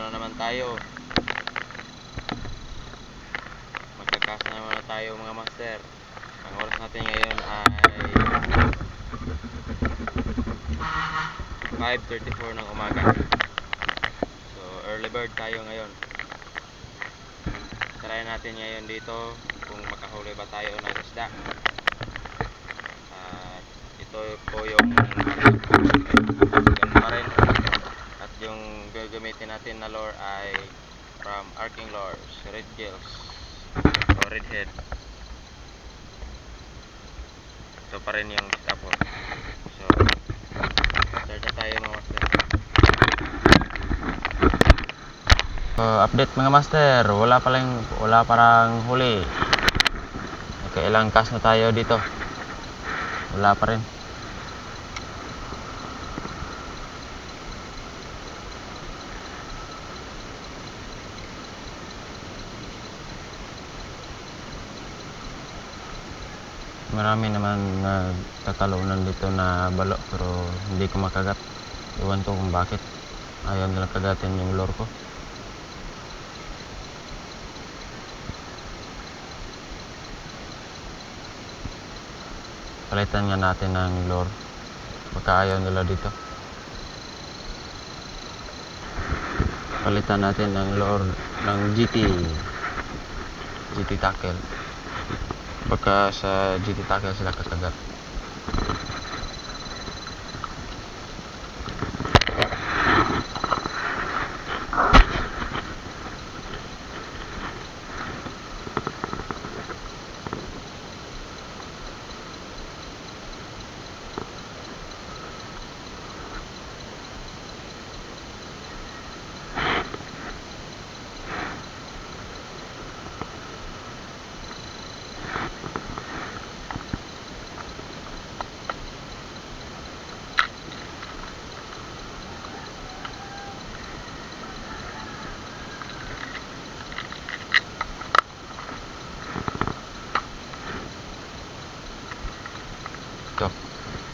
na naman tayo. Magkakas na naman tayo mga master. Ang oras natin ngayon ay 5:34 ng umaga. So early bird tayo ngayon. Try natin ngayon dito kung makahuli ba tayo ng isda. At ito po yung ganun pa rin. At yung gagamitin natin na lure ay from Arking Lures, Red Gills o Redhead. Ito pa rin yung isda po. So start na tayo mga master. Update mga master, wala parang huli. Nakailang cast na tayo dito. Wala pa rin. Marami naman nagtatalunan dito na balo pero hindi ko makagat. Iwan ko kung bakit. Ayaw nilang kagatin yung lure ko. Palitan nga natin ng lure. Baka ayaw nila dito. Palitan natin ng lure ng GT tackle. Baka sa GT tackle sila kakagat.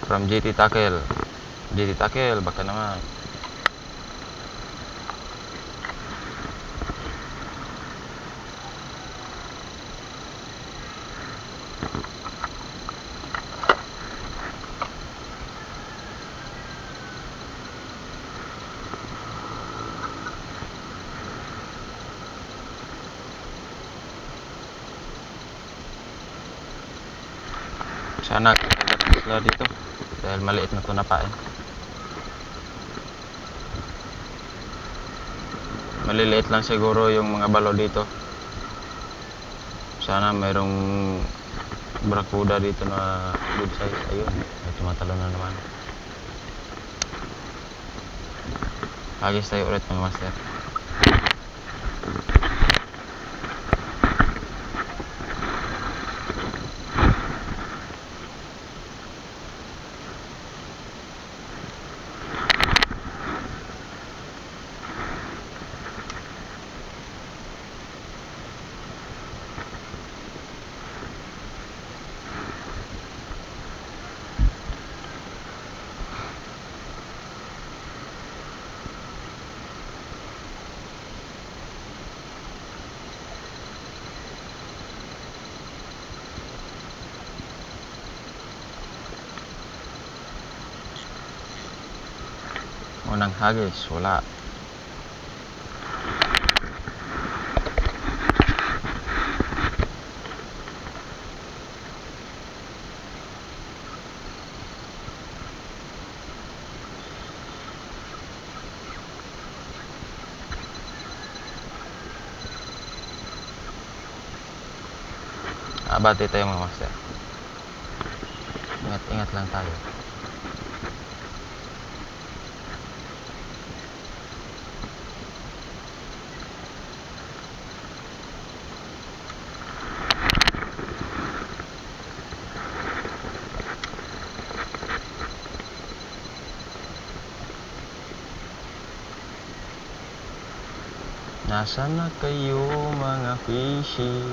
From GT tackle, baka naman. Sana kakagat sila dito dahil maliit na ito na pain. Maliliit lang siguro yung mga balo dito. Sana mayroong brakuda dito na good size. Ayun, may tumatalo na naman. Hagis tayo ulit mga master. Unang hagis, wala. Abati tayo mga master. Ingat lang tayo. Nasaan na kayo mga fishy?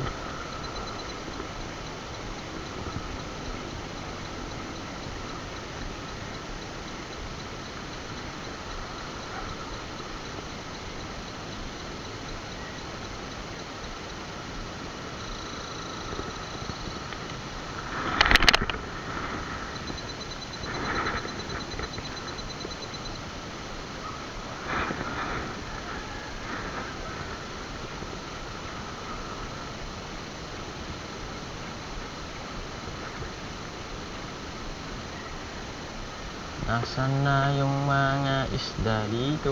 Nasaan na yung mga isda dito?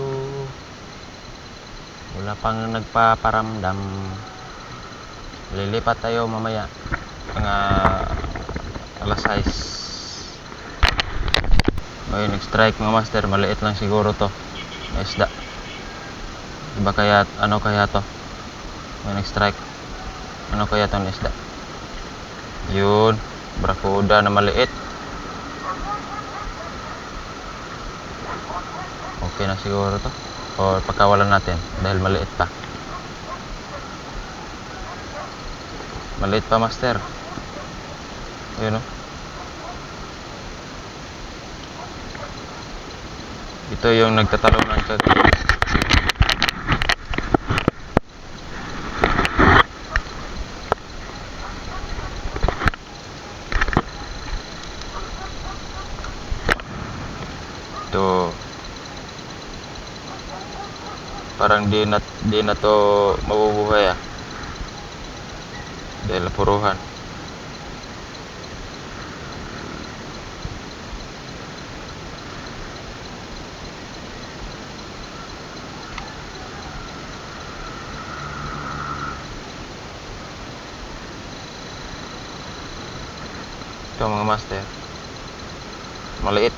Wala pang nagpaparamdam. Lilipat tayo mamaya. Mga alas 6. Okay, nag-strike mga master. Maliit lang siguro to na isda. Iba kaya, ano kaya to? May nag-strike. Ano kaya to na isda? Yun, brakuda na maliit. Okay na siguro to. O pagkawalan natin dahil maliit pa. Maliit pa master. Ayun o. Ito yung nagtatalunan kagabi. Ito. Parang di na to mabubuhay dahil napuruhan. Ito mga master, maliit.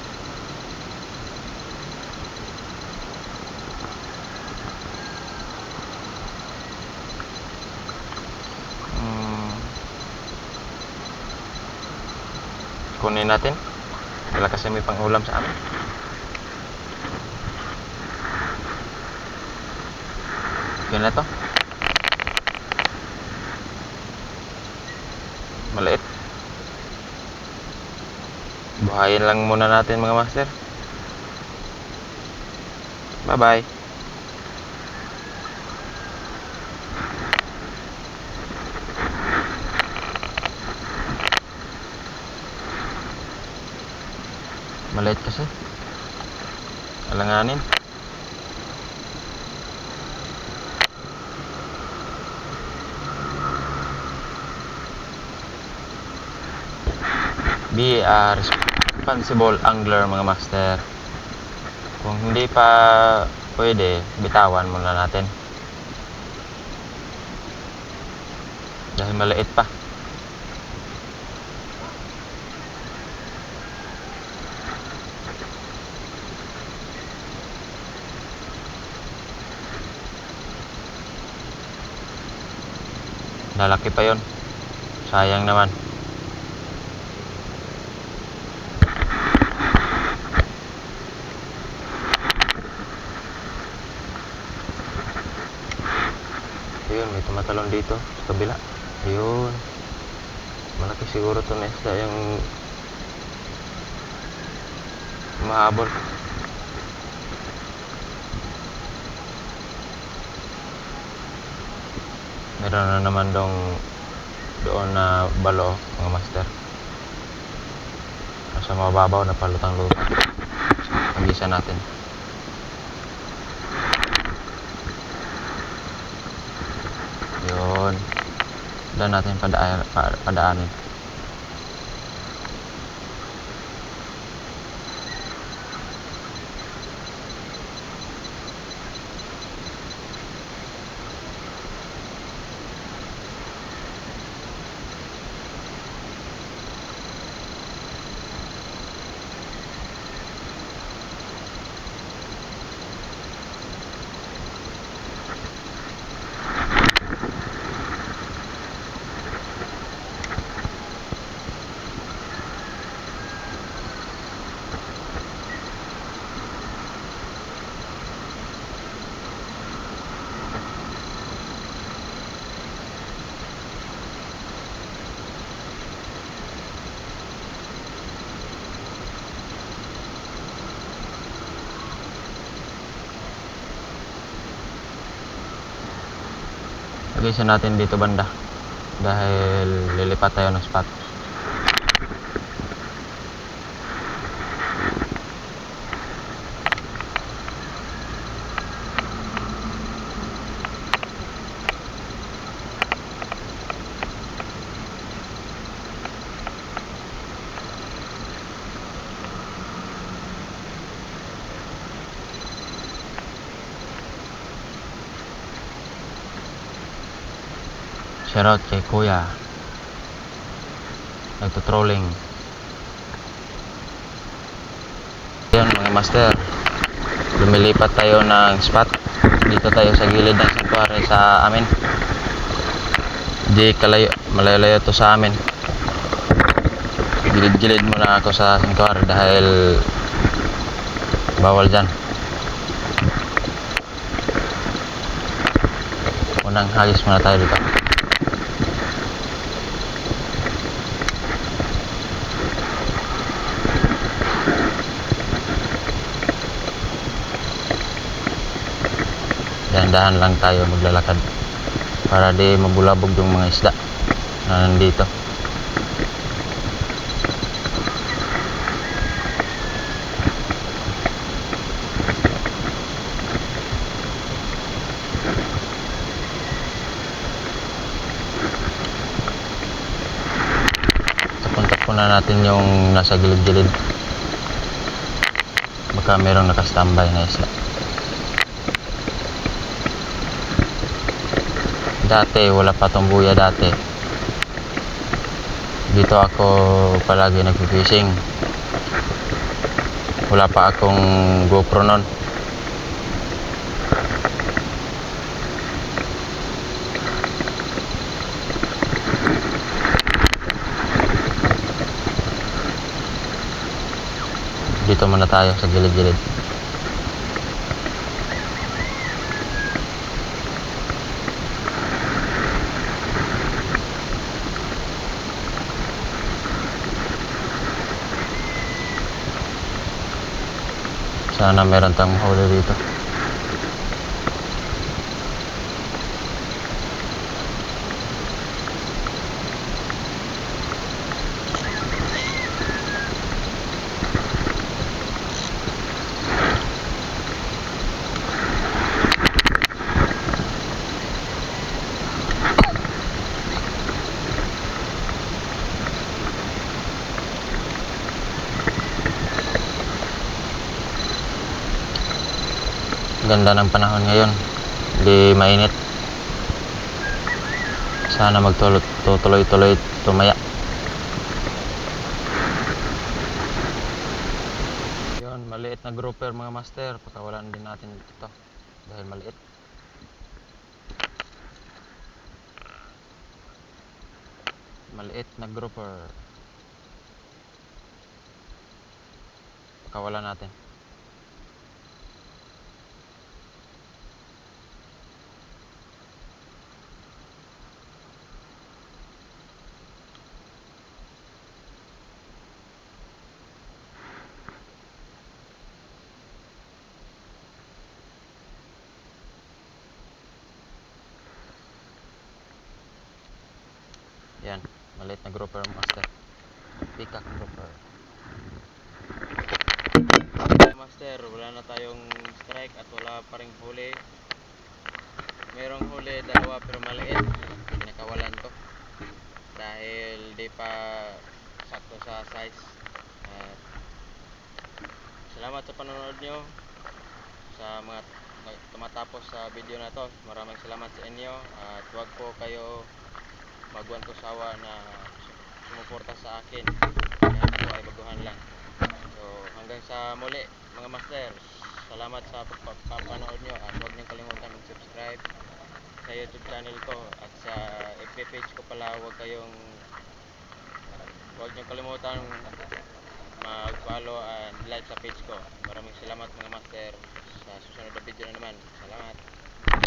Kunin natin. Wala kasi may pang-ulam sa amin. Yun na to. Maliit. Buhayin lang muna natin mga master. Bye-bye. Maliit kasi. Alanganin. Be a responsible angler mga master. Kung hindi pa pwede, bitawan muna natin. Dahil maliit pa. Lalaki pa yon. Sayang naman. Ayun, may tumatalon dito sa kabila. Ayun. Malaki siguro to na isda yung mahabol. Meron na naman doon na balo mga master. Nasa mababaw na palutang-lutang. Pag-isa natin. Yun. Doon natin padaanin. Lagay natin dito banda dahil lilipat tayo ng spot. Shoutout kay Kuya. Nagtutrolling. Yan mga master. Lumilipat tayo ng spot. Dito tayo sa gilid ng sanctuary sa amin. Di kalayo, malayo-layo to sa amin. Gilid-gilid muna ako sa sanctuary dahil bawal dyan. Unang hagis muna tayo dito. Dahan-dahan lang tayo maglalakad para di mabulabog yung mga isda na nandito. Kontak na natin yung nasa gilid-gilid. Baka merong nakastambay na isda. Dati wala pa tong buya dati. Dito ako palagi nagfi-fishing. Wala pa akong GoPro noon. Dito muna tayo sa gilid-gilid. Sana meron tayong huli dito. Ganda ng panahon ngayon, hindi mainit. Sana magtuloy-tuloy tumaya. Yun, maliit na grouper mga master, pakawalan din natin ito dahil maliit. Maliit na grouper, pakawalan natin. Yan, maliit na grouper master. Peacock grouper. Master, wala na tayong strike at wala pa ring huli. Merong huli dalawa pero maliit. Pinakawalan ko dahil di pa sakto sa size. Salamat sa panonood nyo, sa mga tumatapos sa video na to. Maraming salamat sa inyo at huwag po kayo magwan ko sawa na sumuporta sa akin. Lahat po ay baguhan lang. So hanggang sa muli mga master, salamat sa pagpapanood nyo at huwag nyo kalimutan mag-subscribe sa YouTube channel ko at sa FB page ko pala. Huwag nyo kalimutan mag-follow and like sa page ko. Maraming salamat mga master. Sa susunod na video na naman. Salamat.